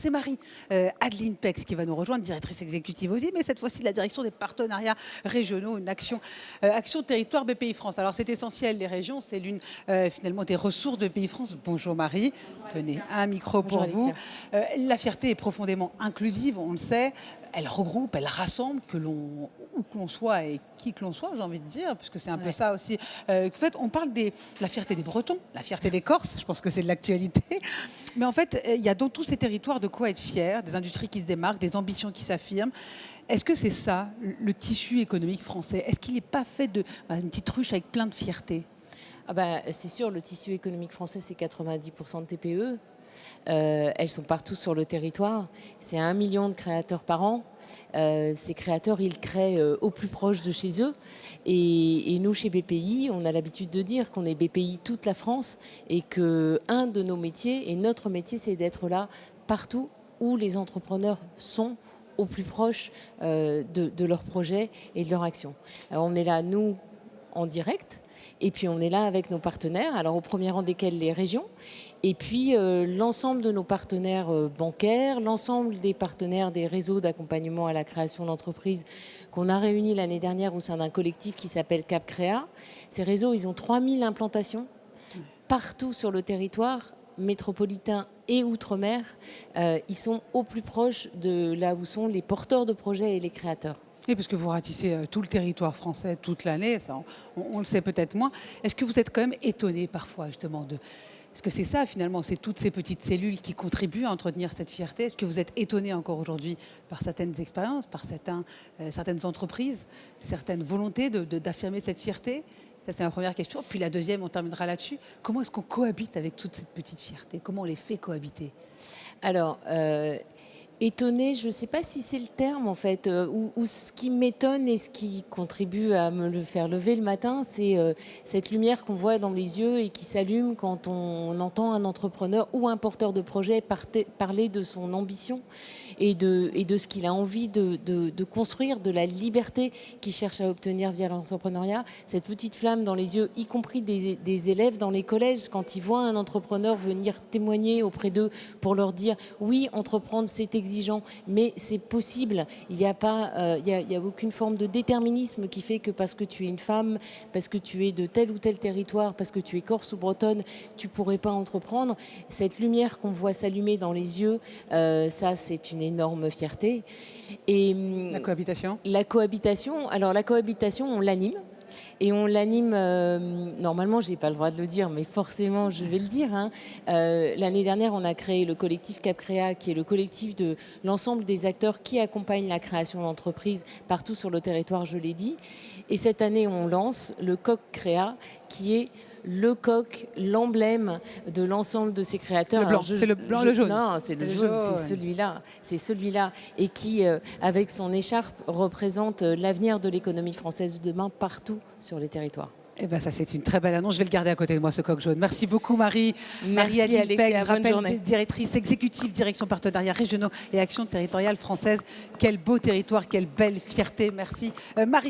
C'est Marie-Adeline Pex qui va nous rejoindre, directrice exécutive aussi, mais cette fois-ci de la direction des partenariats régionaux, une action territoire BPI France. Alors c'est essentiel, les régions, c'est l'une finalement des ressources de BPI France. Bonjour Marie, tenez un micro pour vous. La fierté est profondément inclusive, on le sait. Elle regroupe, elle rassemble, où que l'on soit et qui que l'on soit, j'ai envie de dire, puisque c'est un peu ça aussi. En fait, on parle de la fierté des Bretons, la fierté des Corses, je pense que c'est de l'actualité. Mais en fait, il y a dans tous ces territoires de quoi être fier, des industries qui se démarquent, des ambitions qui s'affirment. Est-ce que c'est ça, le tissu économique français? Est-ce qu'il n'est pas fait d'une petite ruche avec plein de fierté? C'est sûr, le tissu économique français, c'est 90% de TPE. Elles sont partout sur le territoire. C'est 1 million de créateurs par an. Ces créateurs, ils créent au plus proche de chez eux. Et nous, chez BPI, on a l'habitude de dire qu'on est BPI toute la France et qu'un de nos métiers, et notre métier, c'est d'être là partout où les entrepreneurs sont, au plus proche de leurs projets et de leurs actions. Alors, on est là, nous, en direct. Et puis on est là avec nos partenaires, alors au premier rang desquels les régions, et puis l'ensemble de nos partenaires bancaires, l'ensemble des partenaires des réseaux d'accompagnement à la création d'entreprises qu'on a réunis l'année dernière au sein d'un collectif qui s'appelle Cap Créa. Ces réseaux, ils ont 3000 implantations partout sur le territoire métropolitain et outre-mer. Ils sont au plus proche de là où sont les porteurs de projets et les créateurs. Oui, parce que vous ratissez tout le territoire français toute l'année, on le sait peut-être moins. Est-ce que vous êtes quand même étonné parfois justement de... Est-ce que c'est ça finalement, c'est toutes ces petites cellules qui contribuent à entretenir cette fierté? Est-ce que vous êtes étonné encore aujourd'hui par certaines expériences, par certaines entreprises, certaines volontés d'affirmer cette fierté? Ça, c'est ma première question. Puis la deuxième, on terminera là-dessus. Comment est-ce qu'on cohabite avec toute cette petite fierté? Comment on les fait cohabiter? Alors, étonné, je ne sais pas si c'est le terme en fait, ou ce qui m'étonne et ce qui contribue à me le faire lever le matin, c'est cette lumière qu'on voit dans les yeux et qui s'allume quand on entend un entrepreneur ou un porteur de projet parler de son ambition et de ce qu'il a envie de construire, de la liberté qu'il cherche à obtenir via l'entrepreneuriat. Cette petite flamme dans les yeux, y compris des élèves dans les collèges, quand ils voient un entrepreneur venir témoigner auprès d'eux pour leur dire « oui, entreprendre, c'est exigeant, mais c'est possible. Il n'y a pas, il y a aucune forme de déterminisme qui fait que parce que tu es une femme, parce que tu es de tel ou tel territoire, parce que tu es corse ou bretonne, tu ne pourrais pas entreprendre. » Cette lumière qu'on voit s'allumer dans les yeux, ça, c'est une énorme fierté. Et la cohabitation? Alors la cohabitation, on l'anime. Et on l'anime, normalement, je n'ai pas le droit de le dire, mais forcément, je vais le dire. L'année dernière, on a créé le collectif Cap Créa, qui est le collectif de l'ensemble des acteurs qui accompagnent la création d'entreprises partout sur le territoire, je l'ai dit. Et cette année, on lance le Coq Créa, qui est le coq, l'emblème de l'ensemble de ces créateurs. Le blanc, c'est le blanc, le jaune. Non, c'est le jaune, c'est celui-là. Et qui, avec son écharpe, représente l'avenir de l'économie française de demain partout sur les territoires. Eh bien, ça, c'est une très belle annonce. Je vais le garder à côté de moi, ce coq jaune. Merci beaucoup, Marie. Merci, Marie-Adeline Pex, bonne journée. Directrice exécutive, direction partenariats régionaux et action territoriale française. Quel beau territoire, quelle belle fierté. Merci. Marie.